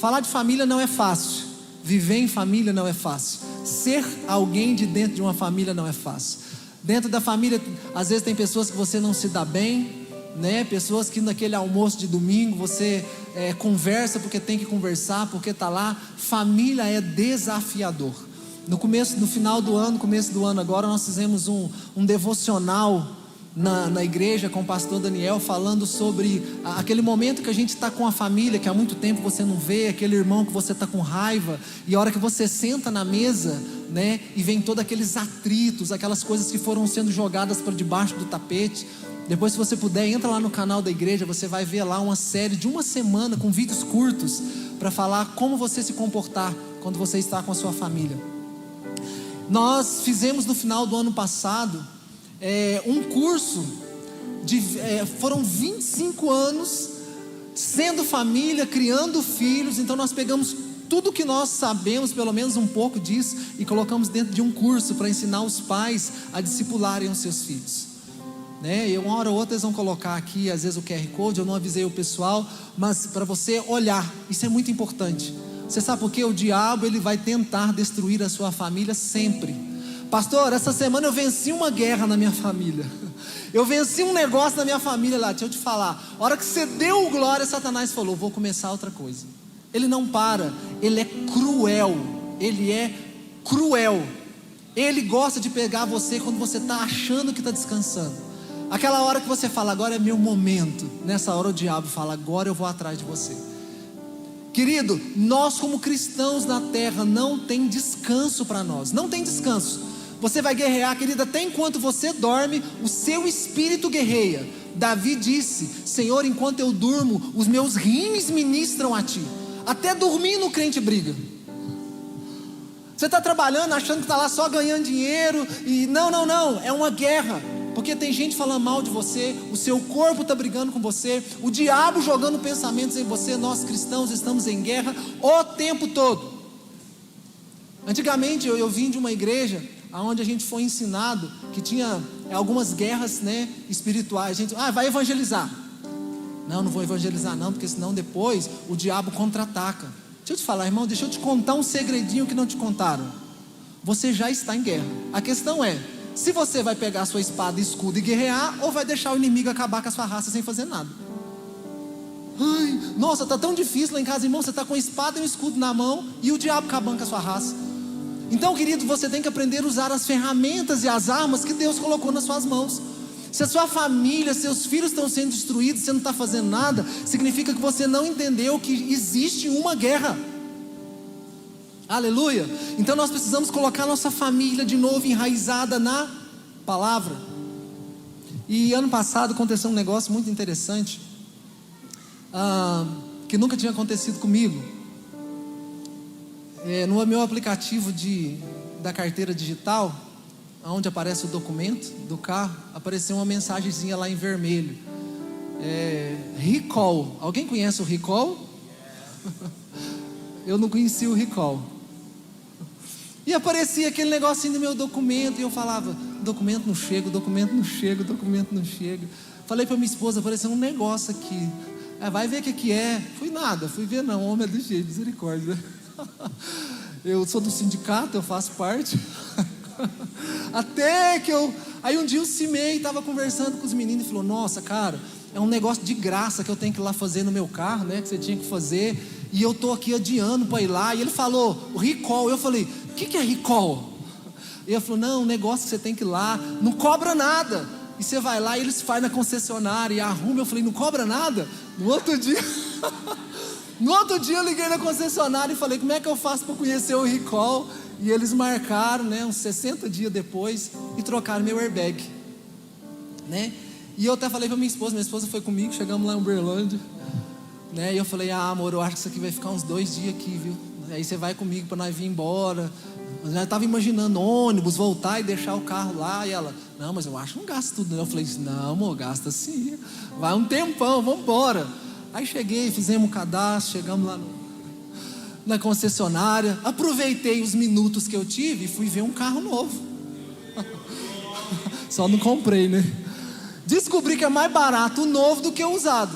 Falar de família não é fácil. Viver em família não é fácil. Ser alguém de dentro de uma família não é fácil. Dentro da família, às vezes tem pessoas que você não se dá bem, né? Pessoas que naquele almoço de domingo você conversa porque tem que conversar, porque está lá. Família é desafiador. No final do ano, começo do ano agora, nós fizemos um devocional na igreja com o pastor Daniel, falando sobre aquele momento que a gente está com a família, que há muito tempo você não vê, aquele irmão que você está com raiva, e a hora que você senta na mesa, né, e vem todos aqueles atritos, aquelas coisas que foram sendo jogadas para debaixo do tapete. Depois, se você puder, entra lá no canal da igreja, você vai ver lá uma série de uma semana com vídeos curtos para falar como você se comportar quando você está com a sua família. Nós fizemos no final do ano passado um curso foram 25 anos sendo família, criando filhos. Então nós pegamos tudo que nós sabemos, pelo menos um pouco disso, e colocamos dentro de um curso para ensinar os pais a discipularem os seus filhos, né? E uma hora ou outra eles vão colocar aqui, às vezes, o QR Code. Eu não avisei o pessoal, mas para você olhar, isso é muito importante. Você sabe por quê? O diabo, ele vai tentar destruir a sua família sempre. Pastor, essa semana eu venci uma guerra na minha família. Eu venci um negócio na minha família lá. Deixa eu te falar, a hora que você deu glória, Satanás falou: vou começar outra coisa. Ele não para, ele é cruel. Ele é cruel. Ele gosta de pegar você quando você está achando que está descansando. Aquela hora que você fala: agora é meu momento. Nessa hora o diabo fala: agora eu vou atrás de você. Querido, nós como cristãos na terra não tem descanso para nós. Não tem descanso. Você vai guerrear, querida, até enquanto você dorme, o seu espírito guerreia. Davi disse: Senhor, enquanto eu durmo, os meus rins ministram a ti. Até dormindo o crente briga. Você está trabalhando, achando que está lá só ganhando dinheiro, e não, é uma guerra. Porque tem gente falando mal de você, o seu corpo está brigando com você, o diabo jogando pensamentos em você. Nós cristãos estamos em guerra o tempo todo. Antigamente eu vim de uma igreja onde a gente foi ensinado que tinha algumas guerras, né, espirituais. A gente vai evangelizar. Não vou evangelizar não, porque senão depois o diabo contra-ataca. Deixa eu te falar, irmão, deixa eu te contar um segredinho que não te contaram. Você já está em guerra. A questão é, se você vai pegar a sua espada e escudo e guerrear, ou vai deixar o inimigo acabar com a sua raça sem fazer nada. Ai, nossa, está tão difícil lá em casa, irmão. Você está com a espada e o escudo na mão e o diabo acabando com a sua raça. Então, querido, você tem que aprender a usar as ferramentas e as armas que Deus colocou nas suas mãos. Se a sua família, seus filhos estão sendo destruídos, você não está fazendo nada, significa que você não entendeu que existe uma guerra. Aleluia. Então nós precisamos colocar nossa família de novo enraizada na palavra. E ano passado aconteceu um negócio muito interessante, que nunca tinha acontecido comigo. No meu aplicativo da carteira digital, onde aparece o documento do carro, apareceu uma mensagenzinha lá em vermelho, recall. Alguém conhece o recall? Eu não conhecia o recall. E aparecia aquele negocinho no meu documento, e eu falava: documento não chega, documento não chega, documento não chega. Falei para minha esposa: apareceu um negócio aqui. Vai ver o que é. Fui ver não, homem é do jeito, misericórdia. Eu sou do sindicato, eu faço parte. Até que aí um dia o Cimei estava conversando com os meninos e falou: nossa, cara, é um negócio de graça que eu tenho que ir lá fazer no meu carro, né, que você tinha que fazer, e eu estou aqui adiando para ir lá. E ele falou: o recall. Eu falei: o que é recall? E ele falou: não, um negócio que você tem que ir lá, não cobra nada, e você vai lá e eles fazem na concessionária e arruma. Eu falei: não cobra nada? No outro dia eu liguei na concessionária e falei: como é que eu faço para conhecer o recall? E eles marcaram, né, uns 60 dias depois, e trocaram meu airbag, né? E eu até falei para minha esposa foi comigo, chegamos lá em Uberlândia, né? E eu falei: amor, eu acho que isso aqui vai ficar uns 2 dias aqui, viu? Aí você vai comigo para nós vir embora. Mas eu estava imaginando ônibus, voltar e deixar o carro lá. E ela: não, mas eu acho que não gasta tudo, né? Eu falei: não, amor, gasta sim, vai um tempão, vamos embora. Aí cheguei, fizemos um cadastro, chegamos lá na concessionária, aproveitei os minutos que eu tive e fui ver um carro novo. Só não comprei, né? Descobri que é mais barato o novo do que o usado,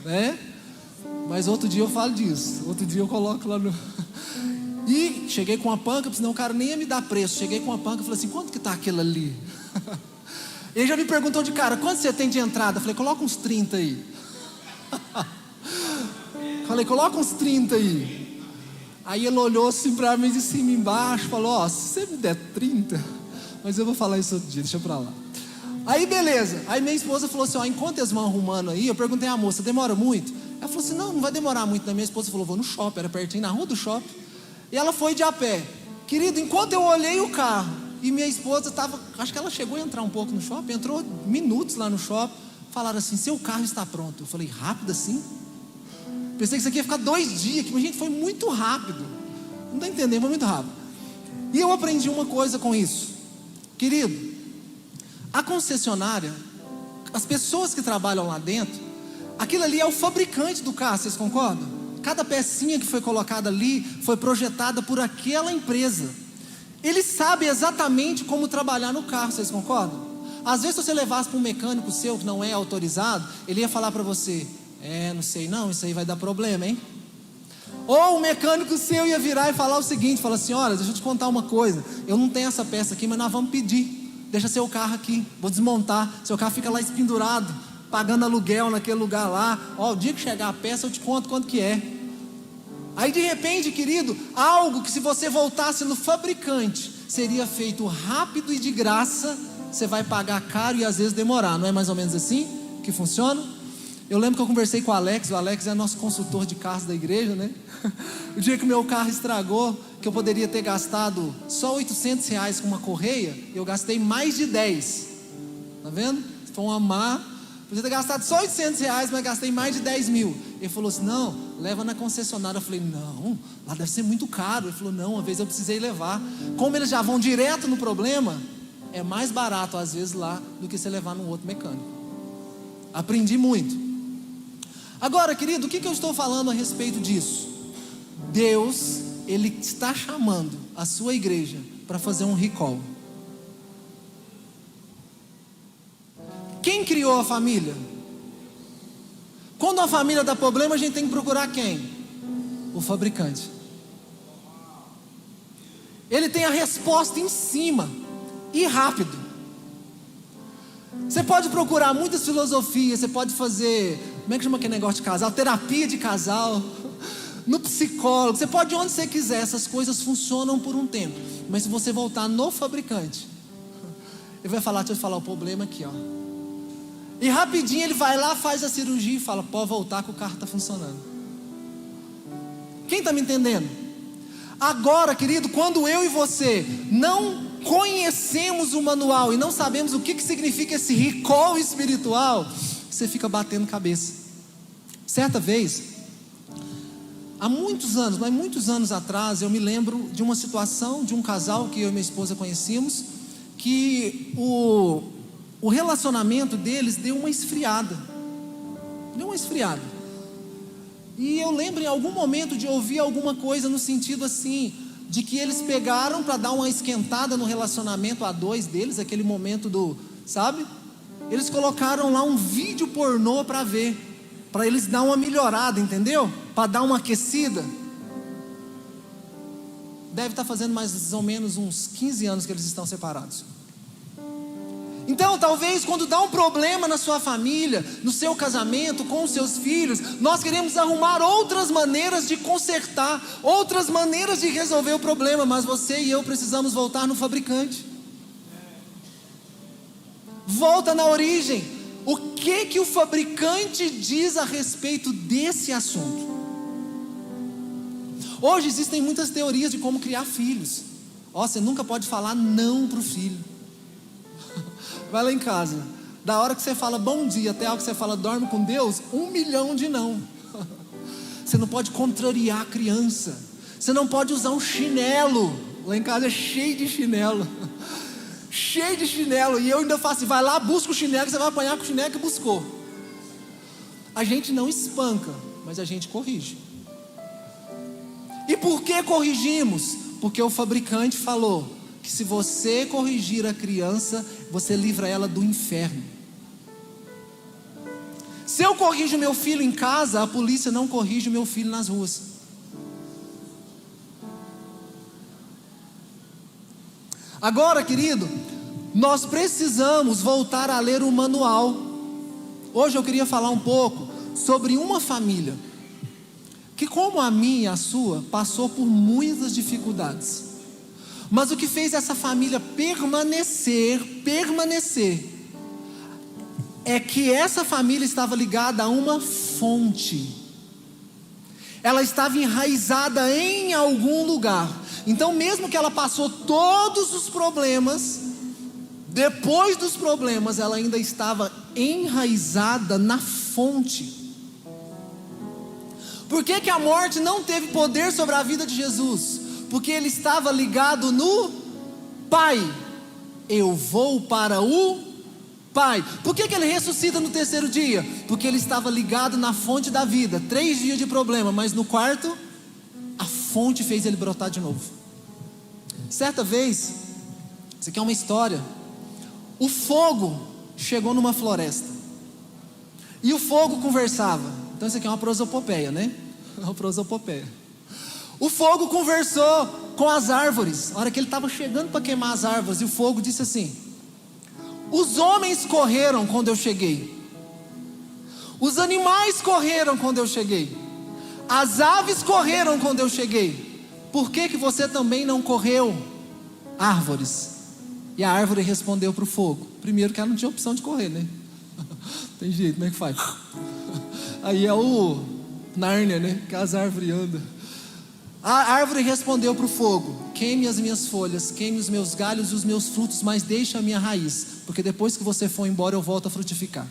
né? Mas outro dia eu falo disso. Outro dia eu coloco lá no... E cheguei com uma panca, senão o cara nem ia me dar preço. Cheguei com uma panca e falei assim, quanto que tá aquilo ali? Ele já me perguntou de cara, quanto você tem de entrada? Eu falei, coloca uns 30 aí. Falei, coloca uns 30 aí. Aí ele olhou assim pra mim de cima e embaixo, falou, ó, se você me der 30, mas eu vou falar isso outro dia, deixa pra lá. Aí beleza, aí minha esposa falou assim, ó, enquanto eles vão arrumando aí, eu perguntei à moça, demora muito? Ela falou assim, não vai demorar muito. Minha esposa falou, vou no shopping, era pertinho, na rua do shopping. E ela foi de a pé. Querido, enquanto eu olhei o carro, e minha esposa estava, acho que ela chegou a entrar um pouco no shopping, entrou minutos lá no shopping, falaram assim, seu carro está pronto. Eu falei, rápido assim? Pensei que isso aqui ia ficar 2 dias, mas gente, foi muito rápido. Não está entendendo, foi muito rápido. E eu aprendi uma coisa com isso. Querido, a concessionária, as pessoas que trabalham lá dentro, aquilo ali é o fabricante do carro, vocês concordam? Cada pecinha que foi colocada ali foi projetada por aquela empresa. Eles sabem exatamente como trabalhar no carro, vocês concordam? Às vezes, se você levasse para um mecânico seu que não é autorizado, ele ia falar para você, não sei não, isso aí vai dar problema, hein? Ou o mecânico seu ia virar e falar o seguinte, fala assim, olha, deixa eu te contar uma coisa, eu não tenho essa peça aqui, mas nós vamos pedir, deixa seu carro aqui, vou desmontar, seu carro fica lá espendurado, pagando aluguel naquele lugar lá, ó, o dia que chegar a peça eu te conto quanto que é. Aí de repente, querido, algo que se você voltasse no fabricante, seria feito rápido e de graça, você vai pagar caro e às vezes demorar, não é mais ou menos assim que funciona? Eu lembro que eu conversei com o Alex é nosso consultor de carros da igreja, né? O dia que o meu carro estragou, que eu poderia ter gastado só R$800 com uma correia, eu gastei mais de 10, tá vendo? Foi uma má, podia ter gastado só R$800, mas gastei mais de 10 mil. Ele falou assim, não, leva na concessionária. Eu falei, não, lá deve ser muito caro. Ele falou, não, uma vez eu precisei levar. Como eles já vão direto no problema, é mais barato às vezes lá do que você levar num outro mecânico. Aprendi muito. Agora, querido, o que eu estou falando a respeito disso? Deus, Ele está chamando a sua igreja para fazer um recall. Quem criou a família? Quando a família dá problema, a gente tem que procurar quem? O fabricante. Ele tem a resposta em cima e rápido. Você pode procurar muitas filosofias, você pode fazer, como é que chama aquele negócio de casal? Terapia de casal, no psicólogo, você pode ir onde você quiser, essas coisas funcionam por um tempo. Mas se você voltar no fabricante, ele vai falar, deixa eu falar o problema aqui, ó. E rapidinho ele vai lá, faz a cirurgia e fala, pode voltar que o carro está funcionando. Quem está me entendendo? Agora, querido, quando eu e você não conhecemos o manual e não sabemos o que significa esse recall espiritual, você fica batendo cabeça. Certa vez, há muitos anos, mas muitos anos atrás, eu me lembro de uma situação de um casal que eu e minha esposa conhecíamos, que o relacionamento deles deu uma esfriada. E eu lembro em algum momento de ouvir alguma coisa no sentido assim, de que eles pegaram para dar uma esquentada no relacionamento a dois deles, aquele momento do, sabe? Eles colocaram lá um vídeo pornô para ver, para eles dar uma melhorada, entendeu? Para dar uma aquecida. Deve estar fazendo mais ou menos uns 15 anos que eles estão separados. Então talvez quando dá um problema na sua família, no seu casamento, com os seus filhos, nós queremos arrumar outras maneiras de consertar, outras maneiras de resolver o problema, mas você e eu precisamos voltar no fabricante. Volta na origem. O que o fabricante diz a respeito desse assunto? Hoje existem muitas teorias de como criar filhos. Você nunca pode falar não para o filho. Vai lá em casa, da hora que você fala bom dia até a hora que você fala dorme com Deus, 1 milhão de não. Você não pode contrariar a criança. Você não pode usar um chinelo. Lá em casa é cheio de chinelo. Cheio de chinelo. E eu ainda faço assim, vai lá, busca o chinelo, que você vai apanhar com o chinelo que buscou. A gente não espanca, mas a gente corrige. E por que corrigimos? Porque o fabricante falou que se você corrigir a criança, você livra ela do inferno. Se eu corrijo meu filho em casa, a polícia não corrige o meu filho nas ruas. Agora, querido, nós precisamos voltar a ler o manual. Hoje eu queria falar um pouco sobre uma família que, como a minha e a sua, passou por muitas dificuldades. Mas o que fez essa família permanecer, é que essa família estava ligada a uma fonte. Ela estava enraizada em algum lugar. Então, mesmo que ela passou todos os problemas, depois dos problemas, ela ainda estava enraizada na fonte. Por que a morte não teve poder sobre a vida de Jesus? Porque ele estava ligado no Pai. Eu vou para o Pai. Por que ele ressuscita no terceiro dia? Porque ele estava ligado na fonte da vida. 3 dias de problema, mas no quarto, a fonte fez ele brotar de novo. Certa vez, isso aqui é uma história, o fogo chegou numa floresta, e o fogo conversava. Então isso aqui é uma prosopopeia, né? É uma prosopopeia. O fogo conversou com as árvores. A hora que ele estava chegando para queimar as árvores, e o fogo disse assim: os homens correram quando eu cheguei, os animais correram quando eu cheguei, as aves correram quando eu cheguei. Por que você também não correu, árvores? E a árvore respondeu para o fogo. Primeiro que ela não tinha opção de correr, né? Tem jeito, como é que faz? Aí é o Nárnia, né? Que as árvores andam. A árvore respondeu para o fogo: queime as minhas folhas, queime os meus galhos e os meus frutos, mas deixe a minha raiz, porque depois que você for embora eu volto a frutificar.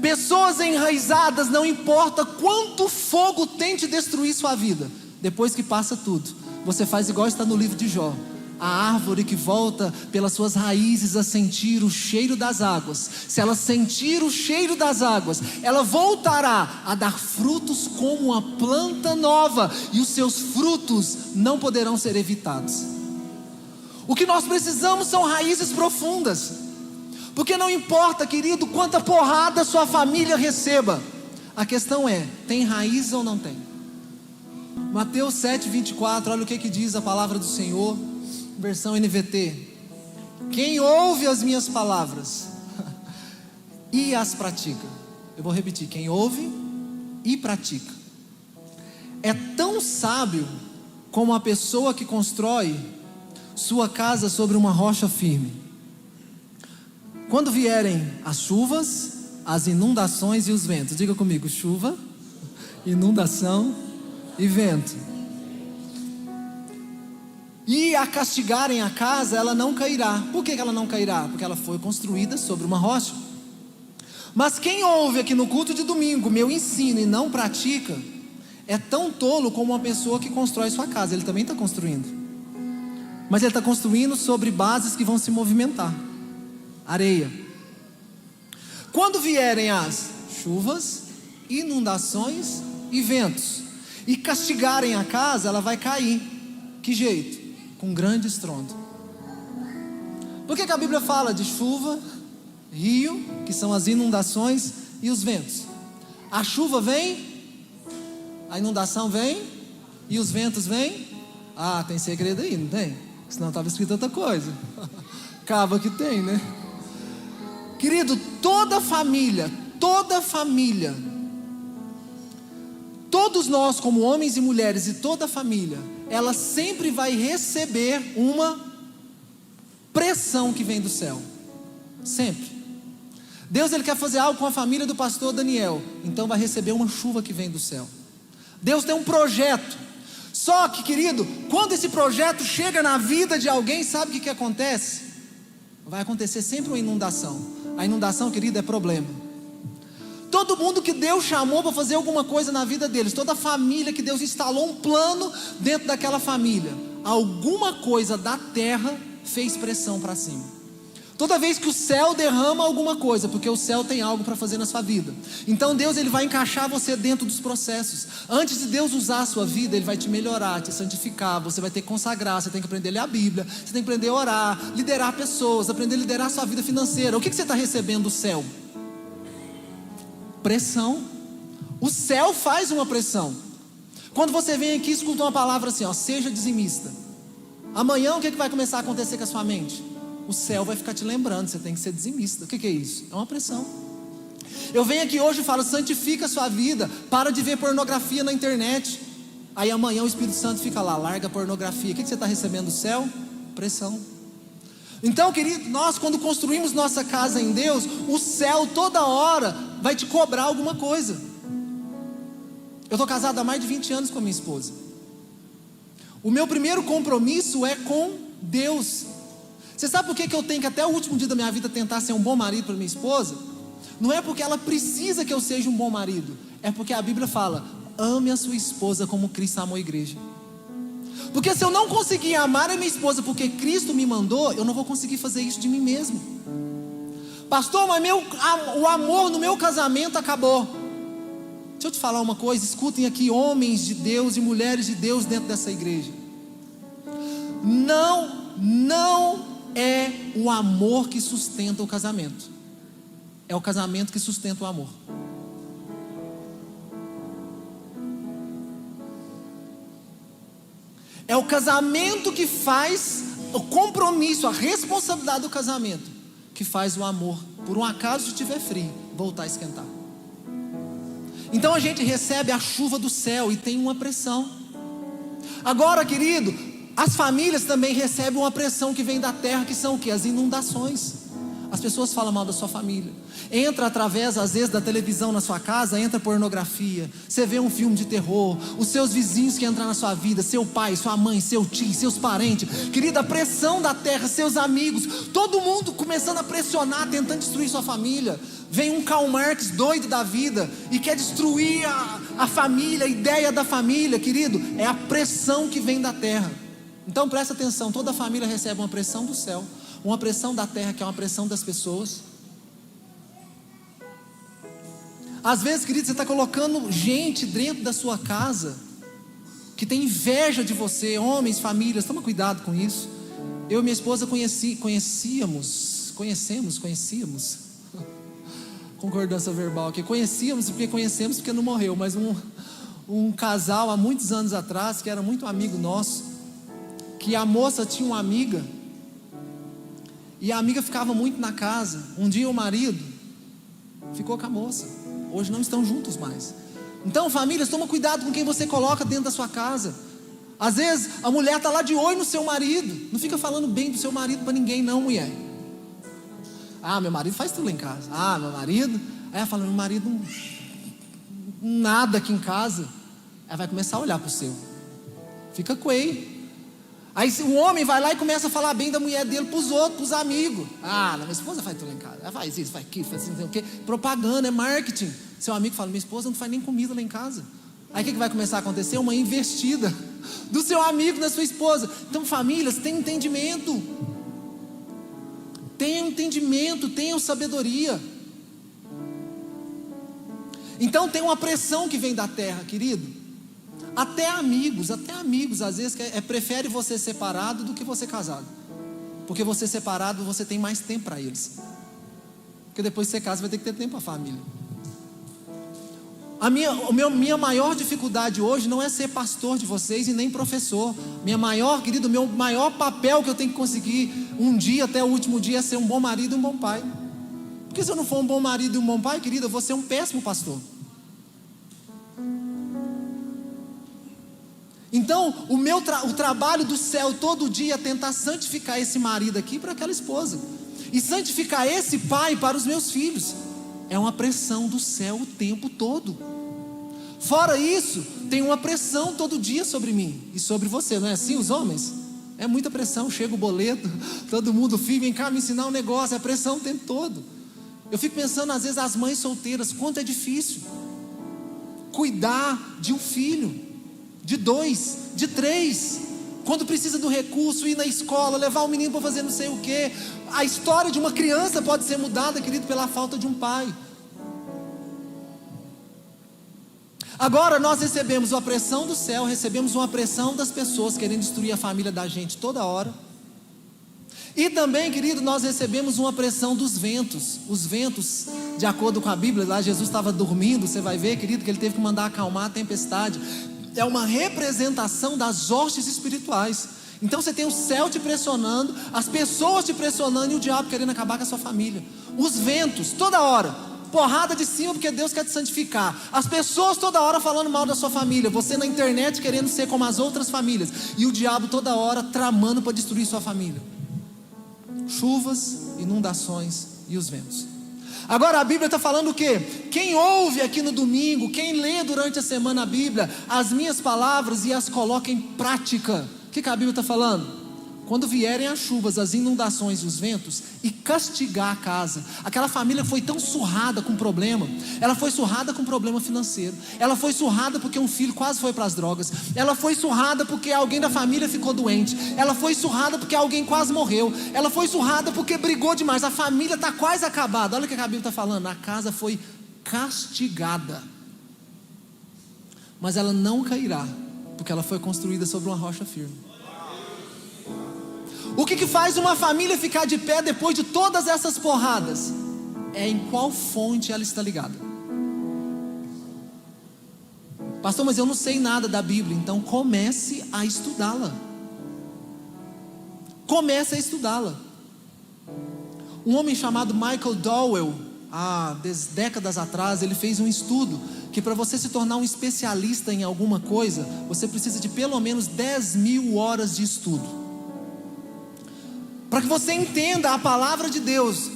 Pessoas enraizadas, não importa quanto fogo tente destruir sua vida, depois que passa tudo, você faz igual está no livro de Jó. A árvore que volta pelas suas raízes a sentir o cheiro das águas, se ela sentir o cheiro das águas, ela voltará a dar frutos como uma planta nova, e os seus frutos não poderão ser evitados. O que nós precisamos são raízes profundas, porque não importa, querido, quanta porrada sua família receba, a questão é: tem raiz ou não tem? Mateus 7:24, olha o que diz a palavra do Senhor, versão NVT: quem ouve as minhas palavras e as pratica. Eu vou repetir: quem ouve e pratica é tão sábio como a pessoa que constrói sua casa sobre uma rocha firme. Quando vierem as chuvas, as inundações e os ventos, diga comigo: chuva, inundação e vento, e a castigarem a casa, ela não cairá. Por que ela não cairá? Porque ela foi construída sobre uma rocha. Mas quem ouve aqui no culto de domingo meu ensino e não pratica, é tão tolo como uma pessoa que constrói sua casa. Ele também está construindo, mas ele está construindo sobre bases que vão se movimentar, areia. Quando vierem as chuvas, inundações e ventos, e castigarem a casa, ela vai cair. Que jeito? Com grande estrondo. Por que a Bíblia fala de chuva, rio, que são as inundações, e os ventos? A chuva vem, a inundação vem, e os ventos vêm. Ah, tem segredo aí, não tem? Senão estava escrito outra coisa. Cava que tem, né? Querido, toda família, todos nós como homens e mulheres, e toda família, ela sempre vai receber uma pressão que vem do céu. Sempre. Deus, ele quer fazer algo com a família do pastor Daniel, então vai receber uma chuva que vem do céu. Deus tem um projeto. Só que, querido, quando esse projeto chega na vida de alguém, sabe o que acontece? Vai acontecer sempre uma inundação. A inundação, querido, é problema. Todo mundo que Deus chamou para fazer alguma coisa na vida deles, toda família que Deus instalou um plano dentro daquela família, alguma coisa da terra fez pressão para cima. Toda vez que o céu derrama alguma coisa, porque o céu tem algo para fazer na sua vida. Então Deus, ele vai encaixar você dentro dos processos. Antes de Deus usar a sua vida, ele vai te melhorar, te santificar. Você vai ter que consagrar, você tem que aprender a ler a Bíblia, você tem que aprender a orar, liderar pessoas, aprender a liderar a sua vida financeira. O que você está recebendo do céu? pressão. O céu faz uma pressão. Quando você vem aqui e escuta uma palavra assim, ó, seja dizimista. Amanhã o que vai começar a acontecer com a sua mente? O céu vai ficar te lembrando, você tem que ser dizimista. O que é isso? É uma pressão. Eu venho aqui hoje e falo, santifica a sua vida, para de ver pornografia na internet. Aí amanhã o Espírito Santo fica lá, larga a pornografia. O que você está recebendo do céu? Pressão. Então, querido, nós quando construímos nossa casa em Deus, o céu toda hora vai te cobrar alguma coisa. Eu estou casado há mais de 20 anos com a minha esposa. O meu primeiro compromisso é com Deus. Você sabe por que eu tenho que até o último dia da minha vida tentar ser um bom marido para minha esposa? Não é porque ela precisa que eu seja um bom marido, é porque a Bíblia fala, ame a sua esposa como Cristo amou a igreja. Porque se eu não conseguir amar a minha esposa porque Cristo me mandou, eu não vou conseguir fazer isso de mim mesmo. Pastor, mas o amor no meu casamento acabou. Deixa eu te falar uma coisa, escutem aqui homens de Deus e mulheres de Deus dentro dessa igreja. Não é o amor que sustenta o casamento, é o casamento que sustenta o amor. É o casamento que faz o compromisso, a responsabilidade do casamento, que faz o amor, por um acaso estiver frio, voltar a esquentar. Então a gente recebe a chuva do céu e tem uma pressão. Agora, querido, as famílias também recebem uma pressão que vem da terra, que são o quê? As inundações. As pessoas falam mal da sua família. Entra através, às vezes, da televisão na sua casa, entra pornografia. Você vê um filme de terror. Os seus vizinhos que entram na sua vida, seu pai, sua mãe, seu tio, seus parentes. Querida, a pressão da terra, seus amigos, todo mundo começando a pressionar, tentando destruir sua família. Vem um Karl Marx doido da vida e quer destruir a família, a ideia da família. Querido, é a pressão que vem da terra. Então presta atenção, toda família recebe uma pressão do céu, uma pressão da terra, que é uma pressão das pessoas. Às vezes, querido, você está colocando gente dentro da sua casa que tem inveja de você, homens, famílias, toma cuidado com isso. Eu e minha esposa conhecíamos, concordância verbal aqui, conhecemos porque não morreu, mas um casal há muitos anos atrás, que era muito amigo nosso, que a moça tinha uma amiga, e a amiga ficava muito na casa. Um dia o marido ficou com a moça, hoje não estão juntos mais. Então, famílias, toma cuidado com quem você coloca dentro da sua casa. Às vezes a mulher está lá de olho no seu marido, não fica falando bem do seu marido para ninguém não, mulher. Ah, meu marido faz tudo lá em casa. Ah, meu marido, aí ela fala, meu marido nada aqui em casa. Aí vai começar a olhar para o seu, fica coei. Aí o homem vai lá e começa a falar bem da mulher dele para os outros, para os amigos. Ah, minha esposa faz tudo lá em casa, ela faz isso, faz aquilo, faz assim, não sei o quê. Propaganda, é marketing. Seu amigo fala, minha esposa não faz nem comida lá em casa. Aí o que vai começar a acontecer? Uma investida do seu amigo na sua esposa. Então, famílias, tenham entendimento. Tenham entendimento, tenham sabedoria. Então tem uma pressão que vem da terra, querido. Até amigos, às vezes prefere você separado do que você casado. Porque você separado, você tem mais tempo para eles. Porque depois que você casa, vai ter que ter tempo para a família. Minha maior dificuldade hoje não é ser pastor de vocês e nem professor. Meu maior papel que eu tenho que conseguir um dia, até o último dia, é ser um bom marido e um bom pai. Porque se eu não for um bom marido e um bom pai, querido, eu vou ser um péssimo pastor. Então, o trabalho do céu todo dia é tentar santificar esse marido aqui para aquela esposa, e santificar esse pai para os meus filhos. É uma pressão do céu o tempo todo. Fora isso, tem uma pressão todo dia sobre mim e sobre você, não é assim, os homens? É muita pressão, chega o boleto, todo mundo, filho, vem cá me ensinar um negócio, é pressão o tempo todo. Eu fico pensando, às vezes, as mães solteiras, quanto é difícil cuidar de um filho, de 2, de 3, quando precisa do recurso, ir na escola, levar o menino para fazer não sei o que. A história de uma criança pode ser mudada, querido, pela falta de um pai. Agora nós recebemos uma pressão do céu, recebemos uma pressão das pessoas querendo destruir a família da gente toda hora. E também, querido, nós recebemos uma pressão dos ventos. Os ventos de acordo com a Bíblia, lá Jesus estava dormindo, você vai ver, querido, que ele teve que mandar acalmar a tempestade. É uma representação das hostes espirituais. Então você tem o céu te pressionando, as pessoas te pressionando e o diabo querendo acabar com a sua família. Os ventos, toda hora, porrada de cima porque Deus quer te santificar. As pessoas toda hora falando mal da sua família, você na internet querendo ser como as outras famílias, e o diabo toda hora tramando para destruir sua família. Chuvas, inundações e os ventos. Agora a Bíblia está falando o quê? Quem ouve aqui no domingo, quem lê durante a semana a Bíblia, as minhas palavras e as coloca em prática. O que a Bíblia está falando? Quando vierem as chuvas, as inundações e os ventos, e castigar a casa. Aquela família foi tão surrada com problema. Ela foi surrada com problema financeiro. Ela foi surrada porque um filho quase foi para as drogas. Ela foi surrada porque alguém da família ficou doente. Ela foi surrada porque alguém quase morreu. Ela foi surrada porque brigou demais. A família está quase acabada. Olha o que a Bíblia está falando. A casa foi castigada. Mas ela não cairá, porque ela foi construída sobre uma rocha firme. O que faz uma família ficar de pé depois de todas essas porradas? É em qual fonte ela está ligada. Pastor, mas eu não sei nada da Bíblia. Então comece a estudá-la. Comece a estudá-la. Um homem chamado Michael Dowell, há décadas atrás, ele fez um estudo que para você se tornar um especialista em alguma coisa, você precisa de pelo menos 10.000 horas de estudo. Para que você entenda a palavra de Deus.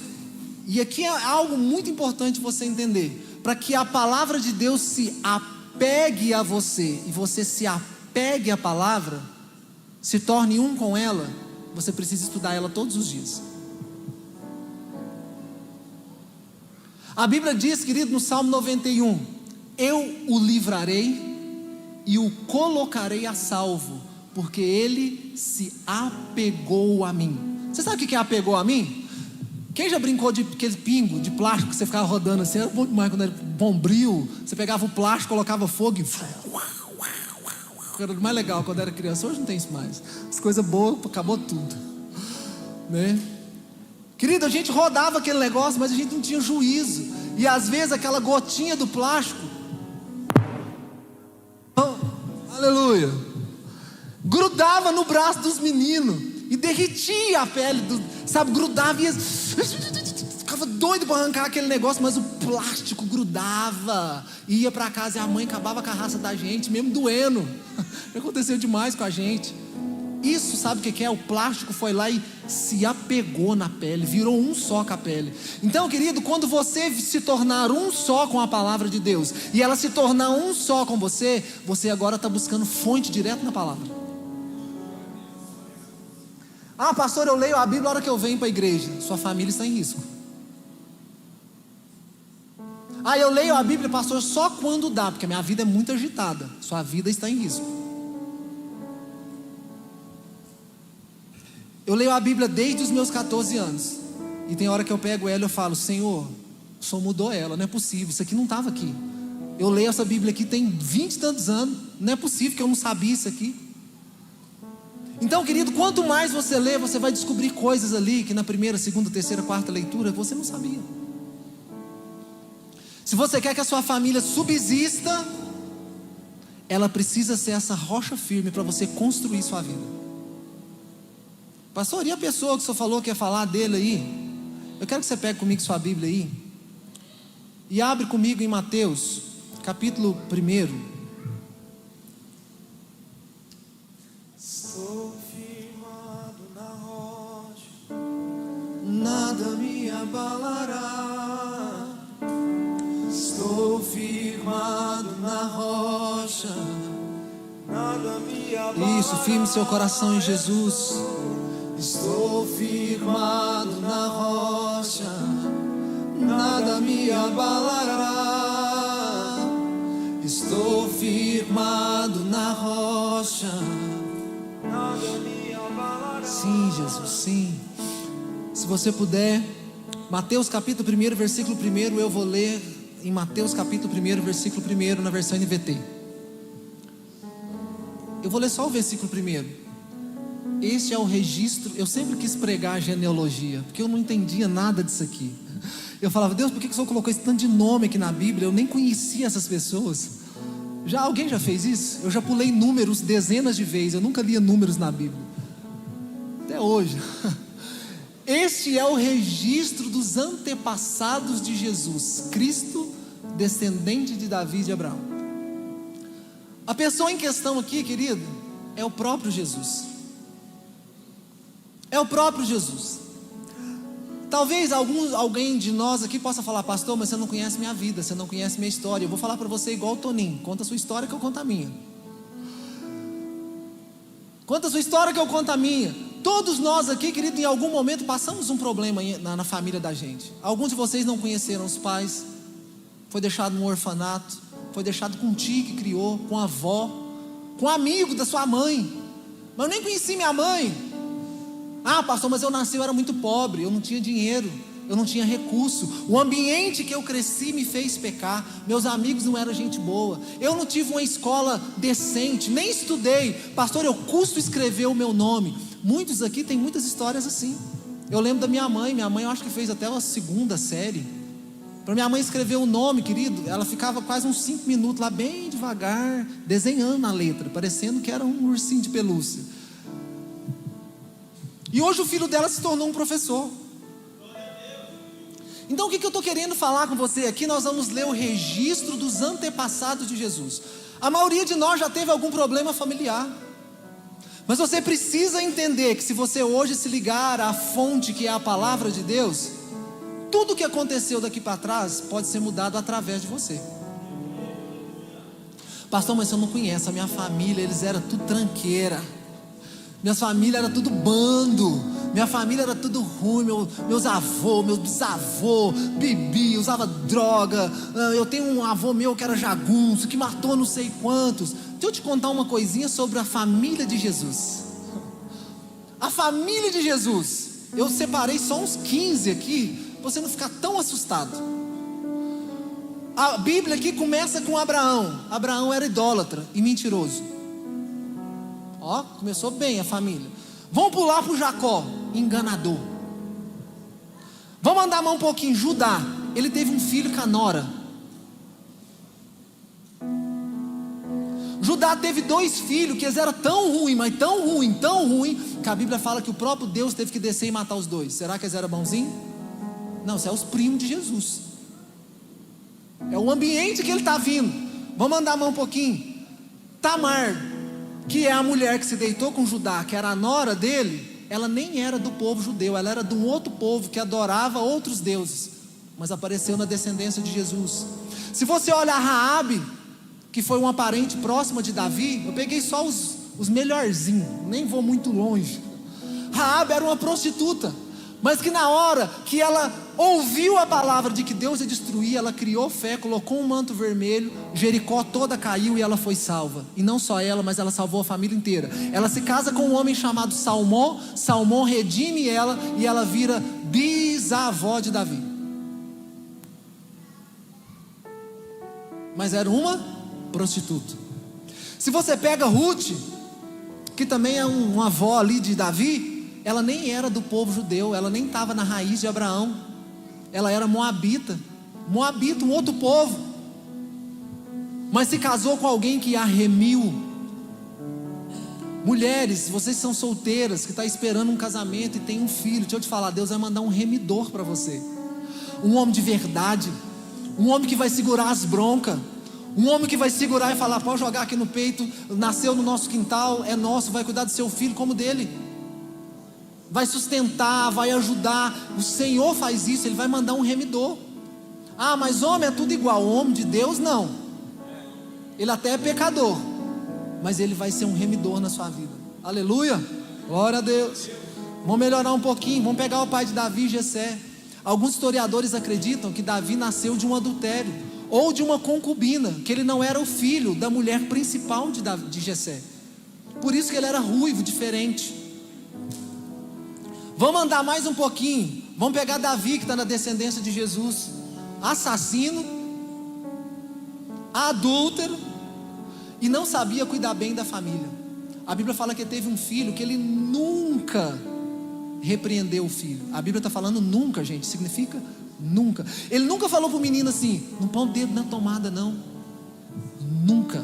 E aqui é algo muito importante você entender. Para que a palavra de Deus se apegue a você, e você se apegue à palavra, se torne um com ela, você precisa estudar ela todos os dias. A Bíblia diz, querido, no Salmo 91: eu o livrarei e o colocarei a salvo, porque ele se apegou a mim. Você sabe o que é apegou a mim? Quem já brincou de aquele pingo de plástico que você ficava rodando assim? Era bom demais quando era bombril. Você pegava o plástico, colocava fogo e... Era mais legal quando era criança. Hoje não tem isso mais. As coisas boas, acabou tudo, né? Querido, a gente rodava aquele negócio, mas a gente não tinha juízo. E às vezes aquela gotinha do plástico, aleluia, grudava no braço dos meninos e derretia a pele, sabe, grudava e ficava doido para arrancar aquele negócio, mas o plástico grudava, ia para casa e a mãe acabava com a raça da gente, mesmo doendo. Aconteceu demais com a gente. Isso, sabe o que é? O plástico foi lá e se apegou na pele, virou um só com a pele. Então, querido, quando você se tornar um só com a palavra de Deus, e ela se tornar um só com você, você agora está buscando fonte direto na palavra. Ah, pastor, eu leio a Bíblia na hora que eu venho para a igreja. Sua família está em risco. Ah, eu leio a Bíblia, pastor, só quando dá, porque a minha vida é muito agitada. Sua vida está em risco. Eu leio a Bíblia desde os meus 14 anos. E tem hora que eu pego ela e eu falo: Senhor, o Senhor mudou ela, não é possível, isso aqui não estava aqui. Eu leio essa Bíblia aqui tem 20 e tantos anos. Não é possível que eu não sabia isso aqui. Então, querido, quanto mais você lê, você vai descobrir coisas ali que na primeira, segunda, terceira, quarta leitura você não sabia. Se você quer que a sua família subsista, ela precisa ser essa rocha firme para você construir sua vida. Pastor, e a pessoa que o senhor falou que ia falar dele aí? Eu quero que você pegue comigo sua Bíblia aí e abre comigo em Mateus, capítulo 1. Estou firmado na rocha, nada me abalará. Estou firmado na rocha, nada me abalará. Isso, firme seu coração em Jesus. Estou firmado na rocha, nada me abalará. Estou firmado na rocha, nada me abalará. Sim, Jesus, sim. Se você puder, Mateus capítulo 1, versículo 1, eu vou ler em Mateus capítulo 1, versículo 1, na versão NVT. Eu vou ler só o versículo 1. Este é o registro. Eu sempre quis pregar a genealogia, porque eu não entendia nada disso aqui. Eu falava, Deus, por que o Senhor colocou esse tanto de nome aqui na Bíblia? Eu nem conhecia essas pessoas. Alguém já fez isso? Eu já pulei números dezenas de vezes. Eu nunca lia números na Bíblia. Até hoje. Este é o registro dos antepassados de Jesus Cristo, descendente de Davi e de Abraão. A pessoa em questão aqui, querido, é o próprio Jesus. É o próprio Jesus. Talvez alguém de nós aqui possa falar, pastor, mas você não conhece minha vida, você não conhece minha história. Eu vou falar para você igual o Toninho, conta a sua história que eu conto a minha. Conta a sua história que eu conto a minha. Todos nós aqui, querido, em algum momento passamos um problema na família da gente. Alguns de vocês não conheceram os pais, foi deixado num orfanato, foi deixado com um tio que criou, com a avó, com um amigo da sua mãe. Mas eu nem conheci minha mãe. Ah, pastor, mas eu nasci, eu era muito pobre, eu não tinha dinheiro, eu não tinha recurso. O ambiente que eu cresci me fez pecar. Meus amigos não eram gente boa. Eu não tive uma escola decente, nem estudei. Pastor, eu custo escrever o meu nome. Muitos aqui têm muitas histórias assim. Eu lembro da minha mãe eu acho que fez até uma segunda série. Para minha mãe escrever o nome, querido, ela ficava quase uns 5 minutos lá, bem devagar, desenhando na letra, parecendo que era um ursinho de pelúcia. E hoje o filho dela se tornou um professor. Então o que eu estou querendo falar com você aqui? Nós vamos ler o registro dos antepassados de Jesus. A maioria de nós já teve algum problema familiar. Mas você precisa entender que se você hoje se ligar à fonte que é a palavra de Deus, tudo que aconteceu daqui para trás pode ser mudado através de você. Pastor, mas você não conhece a minha família, eles eram tudo tranqueira. Minha família era tudo bando. Minha família era tudo ruim. Meus avôs, meus bisavôs bebia, usava droga. Eu tenho um avô meu que era jagunço, que matou não sei quantos. Deixa eu te contar uma coisinha sobre a família de Jesus. A família de Jesus. Eu separei só uns 15 aqui, para você não ficar tão assustado. A Bíblia aqui começa com Abraão. Abraão era idólatra e mentiroso. Ó, começou bem a família. Vamos pular para o Jacó, enganador. Vamos andar mais um pouquinho. Judá, ele teve um filho com a nora. Judá teve 2 filhos que eles eram tão ruins, mas tão ruim, que a Bíblia fala que o próprio Deus teve que descer e matar os 2. Será que eles eram bonzinhos? Não, isso é os primos de Jesus. É o ambiente que ele está vindo. Vamos andar mais um pouquinho. Tamar, que é a mulher que se deitou com Judá, que era a nora dele, ela nem era do povo judeu, ela era de um outro povo que adorava outros deuses, mas apareceu na descendência de Jesus. Se você olhar Raabe, que foi uma parente próxima de Davi, eu peguei só os melhorzinhos, nem vou muito longe. Raabe era uma prostituta, mas que na hora que ela ouviu a palavra de que Deus ia destruir, ela criou fé, colocou um manto vermelho, Jericó toda caiu e ela foi salva. E não só ela, mas ela salvou a família inteira. Ela se casa com um homem chamado Salmão, Salmão redime ela e ela vira bisavó de Davi. Mas era uma prostituta. Se você pega Ruth, que também é uma avó ali de Davi, ela nem era do povo judeu, ela nem estava na raiz de Abraão, ela era moabita, um outro povo, mas se casou com alguém que a remiu. Mulheres, vocês são solteiras, que estão esperando um casamento e tem um filho, deixa eu te falar, Deus vai mandar um remidor para você, um homem de verdade, um homem que vai segurar as broncas, um homem que vai segurar e falar, pode jogar aqui no peito, nasceu no nosso quintal, é nosso, vai cuidar do seu filho como dele, vai sustentar, vai ajudar. O Senhor faz isso, Ele vai mandar um remidor. Ah, mas homem é tudo igual. O homem de Deus não, ele até é pecador, mas ele vai ser um remidor na sua vida. Aleluia, glória a Deus. Vamos melhorar um pouquinho, vamos pegar o pai de Davi, Jessé. Alguns historiadores acreditam que Davi nasceu de um adultério, ou de uma concubina, que ele não era o filho da mulher principal de Jessé. Por isso que ele era ruivo, diferente. Vamos andar mais um pouquinho. Vamos pegar Davi, que está na descendência de Jesus. Assassino, adúltero, e não sabia cuidar bem da família. A Bíblia fala que ele teve um filho que ele nunca repreendeu o filho. A Bíblia está falando nunca, gente, significa Nunca. Ele nunca falou para o menino assim: não põe o dedo na tomada não. Nunca.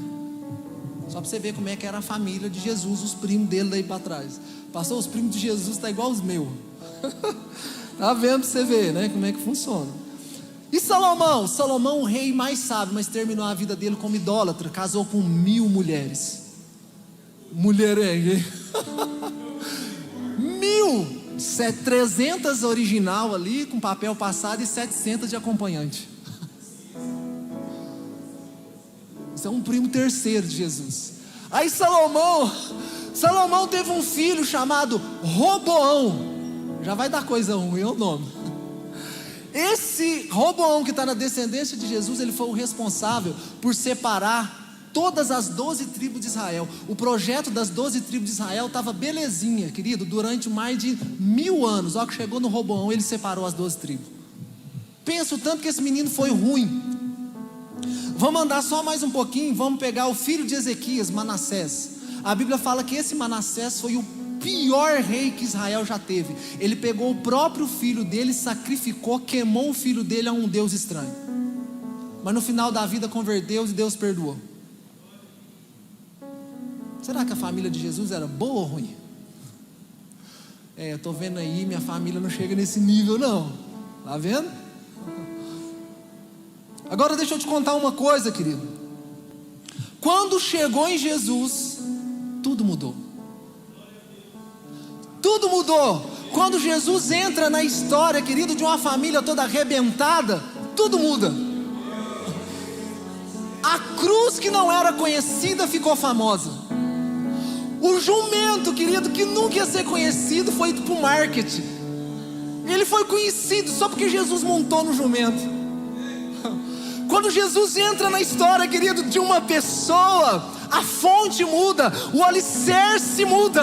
Só para você ver como é que era a família de Jesus, os primos dele daí para trás. Passou, os primos de Jesus tá igual os meus. Tá vendo para você ver, né, como é que funciona. E Salomão? Salomão, o rei mais sábio, mas terminou a vida dele como idólatra. Casou com 1000 mulheres. Mulherengue. 300 original ali, com papel passado, e 700 de acompanhante. Isso é um primo terceiro de Jesus. Aí Salomão teve um filho chamado Roboão. Já vai dar coisa ruim, é o nome. Esse Roboão, que está na descendência de Jesus, ele foi o responsável por separar todas as 12 tribos de Israel. O projeto das 12 tribos de Israel estava belezinha, querido, durante mais de 1000 anos. Ó, que chegou no Roboão, ele separou as 12 tribos. Pensa o tanto que esse menino foi ruim. Vamos andar só mais um pouquinho. Vamos pegar o filho de Ezequias, Manassés. A Bíblia fala que esse Manassés foi o pior rei que Israel já teve. Ele pegou o próprio filho dele, sacrificou, queimou o filho dele a um Deus estranho. Mas no final da vida converteu e Deus perdoou. Será que a família de Jesus era boa ou ruim? Eu estou vendo aí, minha família não chega nesse nível não. Está vendo? Agora deixa eu te contar uma coisa, querido. Quando chegou em Jesus, tudo mudou. Tudo mudou. Quando Jesus entra na história, querido, de uma família toda arrebentada, tudo muda. A cruz que não era conhecida ficou famosa. O jumento, querido, que nunca ia ser conhecido, foi para o marketing. Ele foi conhecido só porque Jesus montou no jumento. Quando Jesus entra na história, querido, de uma pessoa, a fonte muda, o alicerce muda.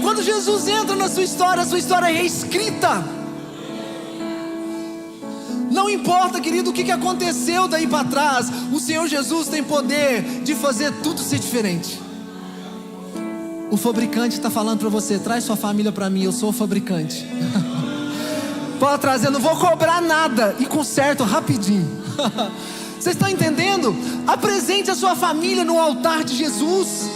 Quando Jesus entra na sua história, a sua história é reescrita. Não importa, querido, o que aconteceu daí para trás, o Senhor Jesus tem poder de fazer tudo ser diferente. O fabricante está falando para você: traz sua família para mim, eu sou o fabricante. Pode trazer, não vou cobrar nada, e conserto rapidinho. Vocês estão entendendo? Apresente a sua família no altar de Jesus.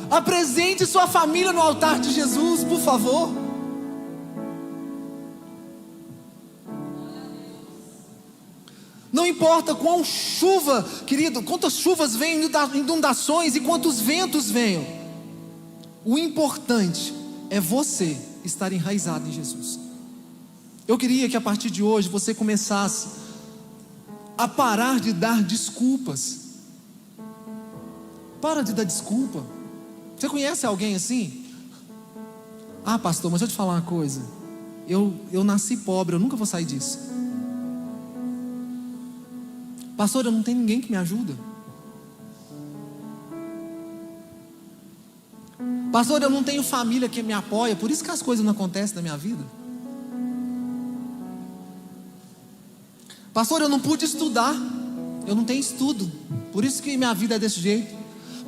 Apresente sua família no altar de Jesus, por favor. Não importa quão chuva, querido, quantas chuvas vêm, inundações e quantos ventos venham. O importante é você estar enraizado em Jesus. Eu queria que a partir de hoje você começasse a parar de dar desculpas. Para de dar desculpa. Você conhece alguém assim? Ah, pastor, mas deixa eu te falar uma coisa. Eu nasci pobre, eu nunca vou sair disso. Pastor, eu não tenho ninguém que me ajuda. Pastor, eu não tenho família que me apoia, por isso que as coisas não acontecem na minha vida. Pastor, eu não pude estudar, eu não tenho estudo, por isso que minha vida é desse jeito.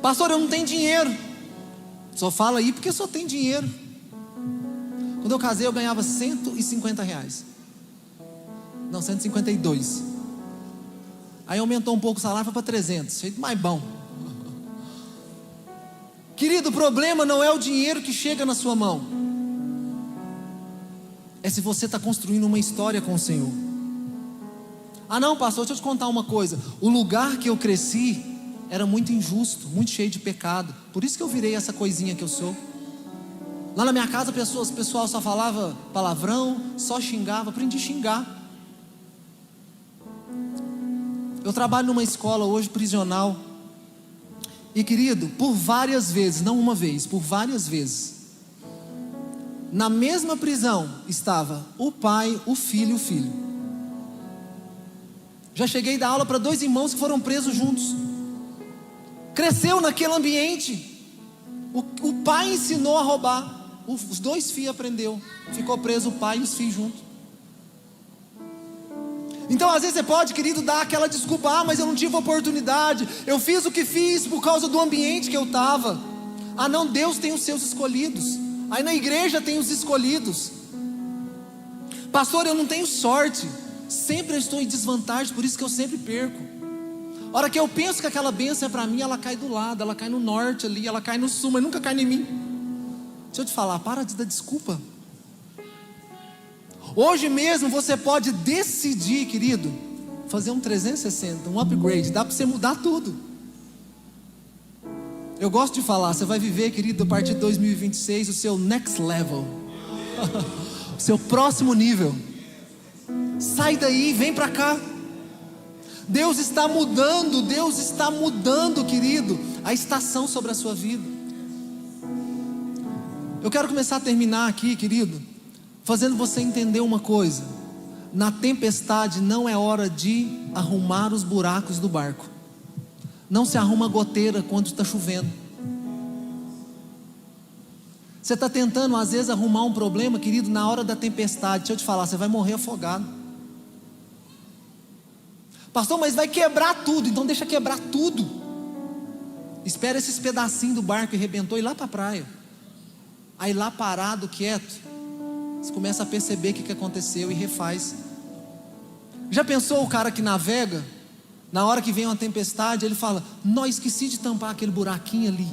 Pastor, eu não tenho dinheiro. Só fala aí porque só tem dinheiro. Quando eu casei eu ganhava R$150. Não, 152. Aí aumentou um pouco o salário, foi para 300, feito mais bom. Querido, o problema não é o dinheiro que chega na sua mão, é se você está construindo uma história com o Senhor. Ah não, pastor, deixa eu te contar uma coisa. O lugar que eu cresci era muito injusto, muito cheio de pecado. Por isso que eu virei essa coisinha que eu sou. Lá na minha casa o pessoal só falava palavrão, só xingava, aprendi a xingar. Eu trabalho numa escola hoje prisional. E querido, por várias vezes, não uma vez, por várias vezes, na mesma prisão estava o pai, o filho e o filho. Já cheguei a dar aula para 2 irmãos que foram presos juntos. Cresceu naquele ambiente. O pai ensinou a roubar, os 2 filhos aprendeu. Ficou preso o pai e os filhos juntos. Então às vezes você pode, querido, dar aquela desculpa: ah, mas eu não tive oportunidade, eu fiz o que fiz por causa do ambiente que eu estava. Ah não, Deus tem os seus escolhidos. Aí na igreja tem os escolhidos. Pastor, eu não tenho sorte, sempre eu estou em desvantagem, por isso que eu sempre perco. A hora que eu penso que aquela bênção é para mim, ela cai do lado, ela cai no norte ali, ela cai no sul, mas nunca cai em mim. Deixa eu te falar, para de dar desculpa. Hoje mesmo você pode decidir, querido, fazer um 360, um upgrade, dá para você mudar tudo. Eu gosto de falar, você vai viver, querido, a partir de 2026, o seu next level, o seu próximo nível. Sai daí, vem para cá. Deus está mudando, querido, a estação sobre a sua vida. Eu quero começar a terminar aqui, querido, fazendo você entender uma coisa: na tempestade não é hora de arrumar os buracos do barco. Não se arruma goteira quando está chovendo. Você está tentando às vezes arrumar um problema, querido, na hora da tempestade. Deixa eu te falar, você vai morrer afogado. Pastor, mas vai quebrar tudo. Então deixa quebrar tudo. Espera esses pedacinhos do barco que arrebentou e ir lá para a praia. Aí lá parado, quieto, você começa a perceber o que aconteceu e refaz. Já pensou o cara que navega? Na hora que vem uma tempestade, ele fala: não, esqueci de tampar aquele buraquinho ali.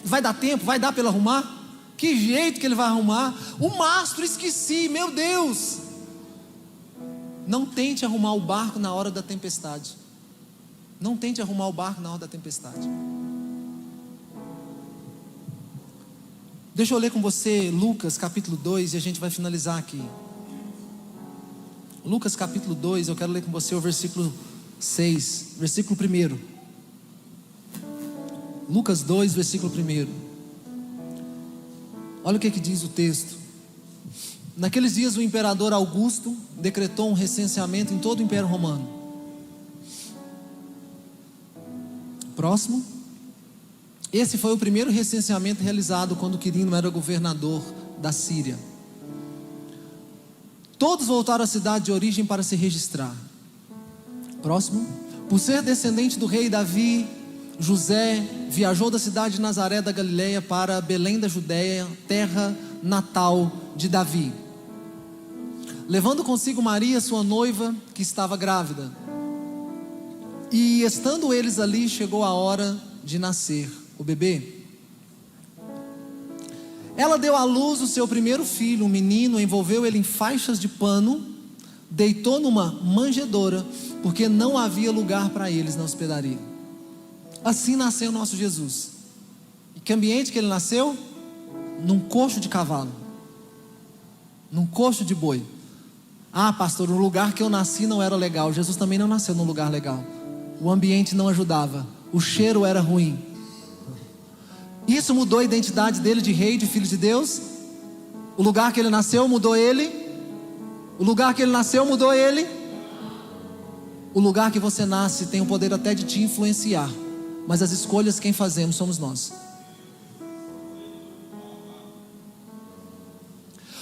Vai dar tempo? Vai dar para ele arrumar? Que jeito que ele vai arrumar? O mastro, esqueci, meu Deus. Não tente arrumar o barco na hora da tempestade. Não tente arrumar o barco na hora da tempestade. Deixa eu ler com você Lucas capítulo 2 e a gente vai finalizar aqui. Lucas capítulo 2, eu quero ler com você o versículo 6, versículo 1. Lucas 2, versículo 1. Olha o que diz o texto. Naqueles dias o imperador Augusto decretou um recenseamento em todo o Império Romano. Próximo. Esse foi o primeiro recenseamento realizado quando Quirino era governador da Síria. Todos voltaram à cidade de origem para se registrar. Próximo. Por ser descendente do rei Davi, José viajou da cidade de Nazaré da Galileia para Belém da Judeia, terra natal de Davi, levando consigo Maria, sua noiva, que estava grávida. E estando eles ali, chegou a hora de nascer o bebê. Ela deu à luz o seu primeiro filho, um menino, envolveu ele em faixas de pano, deitou numa manjedoura, porque não havia lugar para eles na hospedaria. Assim nasceu o nosso Jesus. E que ambiente que ele nasceu? Num coxo de cavalo, num coxo de boi. Ah, pastor, o lugar que eu nasci não era legal. Jesus também não nasceu num lugar legal. O ambiente não ajudava, o cheiro era ruim. Isso mudou a identidade dele de rei, de filho de Deus? O lugar que ele nasceu mudou ele? O lugar que ele nasceu mudou ele? O lugar que você nasce tem o poder até de te influenciar, mas as escolhas quem fazemos somos nós.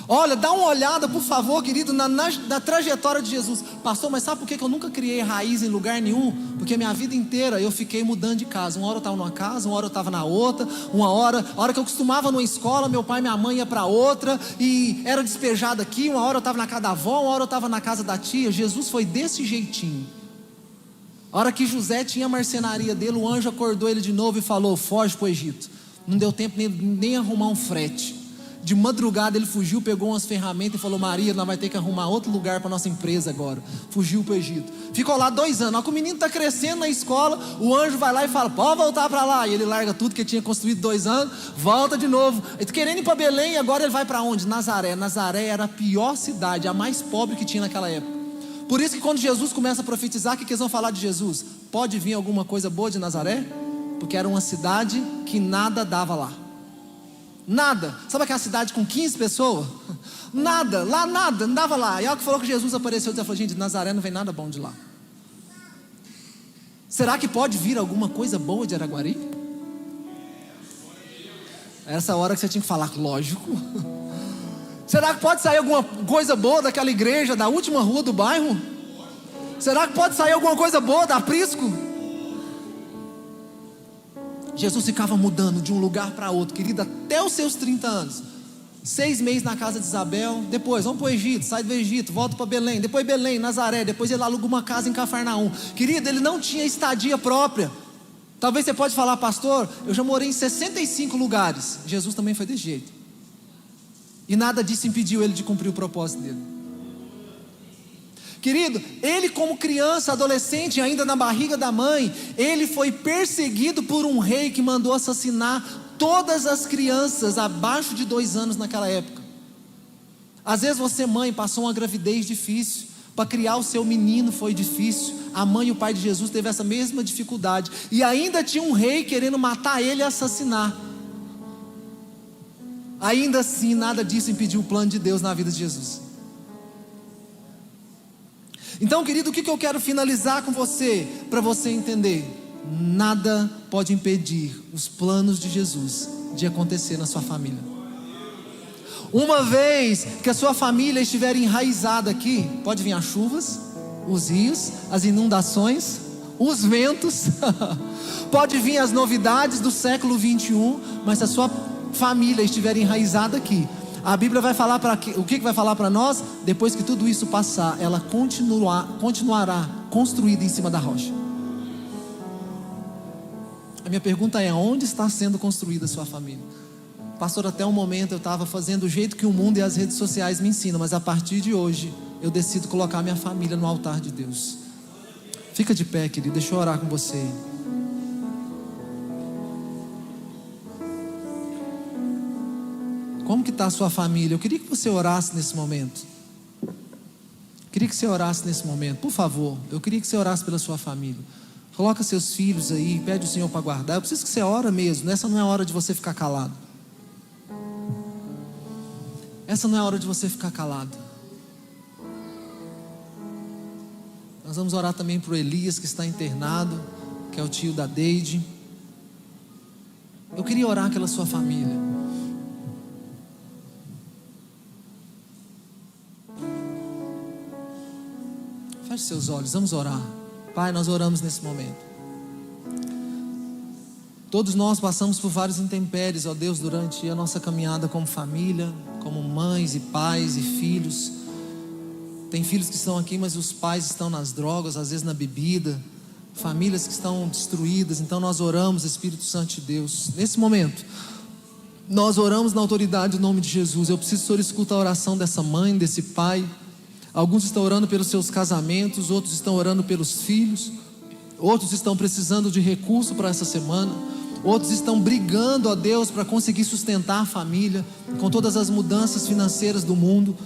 Olha, dá uma olhada, por favor, querido, na trajetória de Jesus. Pastor, mas sabe por que eu nunca criei raiz em lugar nenhum? Porque minha vida inteira eu fiquei mudando de casa. Uma hora eu estava numa casa, uma hora eu estava na outra. A hora que eu costumava numa escola, meu pai e minha mãe iam para outra, e era despejado aqui. Uma hora eu estava na casa da avó, uma hora eu estava na casa da tia. Jesus foi desse jeitinho. A hora que José tinha a marcenaria dele, o anjo acordou ele de novo e falou: foge para o Egito. Não deu tempo nem arrumar um frete. De madrugada ele fugiu, pegou umas ferramentas e falou: Maria, nós vamos ter que arrumar outro lugar para nossa empresa agora. Fugiu para o Egito. Ficou lá 2 anos. Olha que o menino está crescendo na escola, o anjo vai lá e fala: pode voltar para lá. E ele larga tudo que tinha construído 2 anos, volta de novo. Ele está querendo ir para Belém, e agora ele vai para onde? Nazaré. Nazaré era a pior cidade, a mais pobre que tinha naquela época. Por isso que quando Jesus começa a profetizar, o que eles vão falar de Jesus? Pode vir alguma coisa boa de Nazaré? Porque era uma cidade que nada dava lá. Nada. Sabe aquela cidade com 15 pessoas? Nada, lá nada, não dava lá. E a hora que falou que Jesus apareceu, ele falou: gente, de Nazaré não vem nada bom de lá. Será que pode vir alguma coisa boa de Araguari? Essa hora que você tinha que falar, lógico. Será que pode sair alguma coisa boa daquela igreja, da última rua do bairro? Será que pode sair alguma coisa boa da Aprisco? Jesus ficava mudando de um lugar para outro, querido, até os seus 30 anos. 6 meses na casa de Isabel, depois vamos para o Egito, sai do Egito, volta para Belém, depois Belém, Nazaré, depois ele aluga uma casa em Cafarnaum. Querido, ele não tinha estadia própria. Talvez você pode falar, pastor, eu já morei em 65 lugares. Jesus também foi desse jeito. E nada disso impediu ele de cumprir o propósito dele. Querido, ele como criança, adolescente, ainda na barriga da mãe, ele foi perseguido por um rei que mandou assassinar todas as crianças abaixo de 2 anos naquela época. Às vezes você, mãe, passou uma gravidez difícil, para criar o seu menino foi difícil. A mãe e o pai de Jesus teve essa mesma dificuldade, e ainda tinha um rei querendo matar ele e assassinar. Ainda assim, nada disso impediu o plano de Deus na vida de Jesus. Então, querido, o que eu quero finalizar com você, para você entender? Nada pode impedir os planos de Jesus de acontecer na sua família. Uma vez que a sua família estiver enraizada aqui, pode vir as chuvas, os rios, as inundações, os ventos, pode vir as novidades do século 21, mas se a sua família estiver enraizada aqui, a Bíblia vai falar o que vai falar para nós? Depois que tudo isso passar, ela continuará construída em cima da rocha. A minha pergunta é: onde está sendo construída a sua família? Pastor, até o momento eu estava fazendo do jeito que o mundo e as redes sociais me ensinam, mas a partir de hoje eu decido colocar minha família no altar de Deus. Fica de pé, querido, deixa eu orar com você. Como que está a sua família? Eu queria que você orasse nesse momento. Queria que você orasse nesse momento, por favor. Eu queria que você orasse pela sua família. Coloca seus filhos aí, pede o Senhor para guardar. Eu preciso que você ore mesmo. Essa não é a hora de você ficar calado. Essa não é a hora de você ficar calado. Nós vamos orar também para o Elias, que está internado, que é o tio da Deide. Eu queria orar pela sua família. Feche seus olhos, vamos orar. Pai, nós oramos nesse momento. Todos nós passamos por vários intempéries, ó Deus, durante a nossa caminhada como família, como mães e pais e filhos. Tem filhos que estão aqui, mas os pais estão nas drogas, às vezes na bebida. Famílias que estão destruídas. Então nós oramos, Espírito Santo de Deus. Nesse momento, nós oramos na autoridade do nome de Jesus. Eu preciso que o Senhor escuta a oração dessa mãe, desse pai. Alguns estão orando pelos seus casamentos, outros estão orando pelos filhos, outros estão precisando de recurso para essa semana, outros estão brigando a Deus para conseguir sustentar a família, com todas as mudanças financeiras do mundo.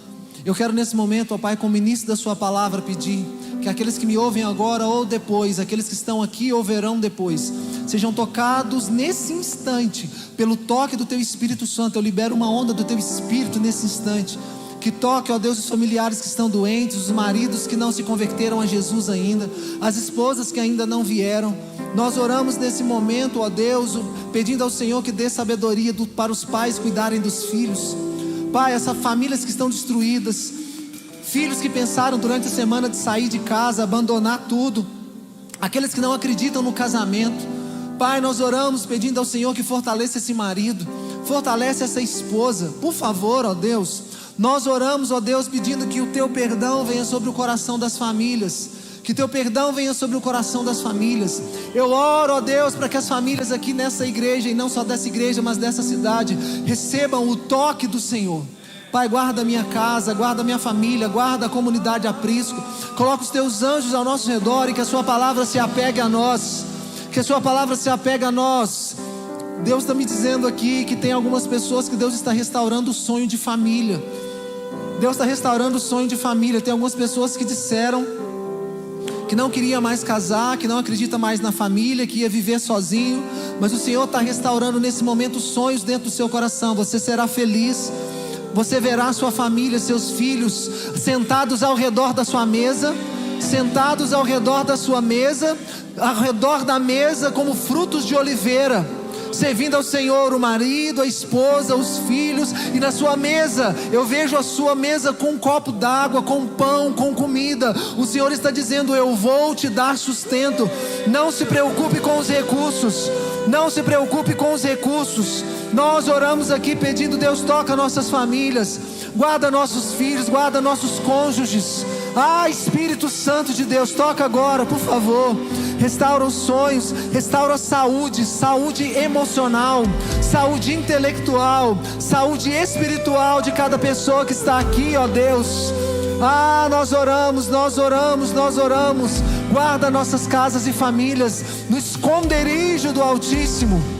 Eu quero nesse momento, ó Pai, como início da sua palavra, pedir que aqueles que me ouvem agora ou depois, aqueles que estão aqui ou verão depois, sejam tocados nesse instante, pelo toque do Teu Espírito Santo. Eu libero uma onda do Teu Espírito nesse instante, que toque, ó Deus, os familiares que estão doentes, os maridos que não se converteram a Jesus ainda, as esposas que ainda não vieram. Nós oramos nesse momento, ó Deus, pedindo ao Senhor que dê sabedoria para os pais cuidarem dos filhos. Pai, essas famílias que estão destruídas, filhos que pensaram durante a semana de sair de casa, abandonar tudo, aqueles que não acreditam no casamento. Pai, nós oramos pedindo ao Senhor que fortaleça esse marido, fortalece essa esposa, por favor, ó Deus. Nós oramos, ó Deus, pedindo que o Teu perdão venha sobre o coração das famílias, que Teu perdão venha sobre o coração das famílias. Eu oro, ó Deus, para que as famílias aqui nessa igreja, e não só dessa igreja, mas dessa cidade, recebam o toque do Senhor. Pai, guarda a minha casa, guarda a minha família, guarda a comunidade Aprisco. Coloca os Teus anjos ao nosso redor e que a Sua palavra se apegue a nós, que a Sua palavra se apegue a nós. Deus está me dizendo aqui que tem algumas pessoas que Deus está restaurando o sonho de família. Deus está restaurando o sonho de família. Tem algumas pessoas que disseram que não queria mais casar, que não acredita mais na família, que ia viver sozinho, mas o Senhor está restaurando nesse momento sonhos dentro do seu coração. Você será feliz, você verá sua família, seus filhos sentados ao redor da sua mesa, ao redor da mesa como frutos de oliveira, servindo ao Senhor, o marido, a esposa, os filhos, e na sua mesa, eu vejo a sua mesa com um copo d'água, com pão, com comida. O Senhor está dizendo: eu vou te dar sustento. Não se preocupe com os recursos, não se preocupe com os recursos. Nós oramos aqui pedindo: Deus, toca nossas famílias, guarda nossos filhos, guarda nossos cônjuges. Espírito Santo de Deus, toca agora, por favor. Restaura os sonhos, restaura a saúde, saúde emocional, saúde intelectual, saúde espiritual de cada pessoa que está aqui, ó Deus. Nós oramos, nós oramos, nós oramos. Guarda nossas casas e famílias no esconderijo do Altíssimo.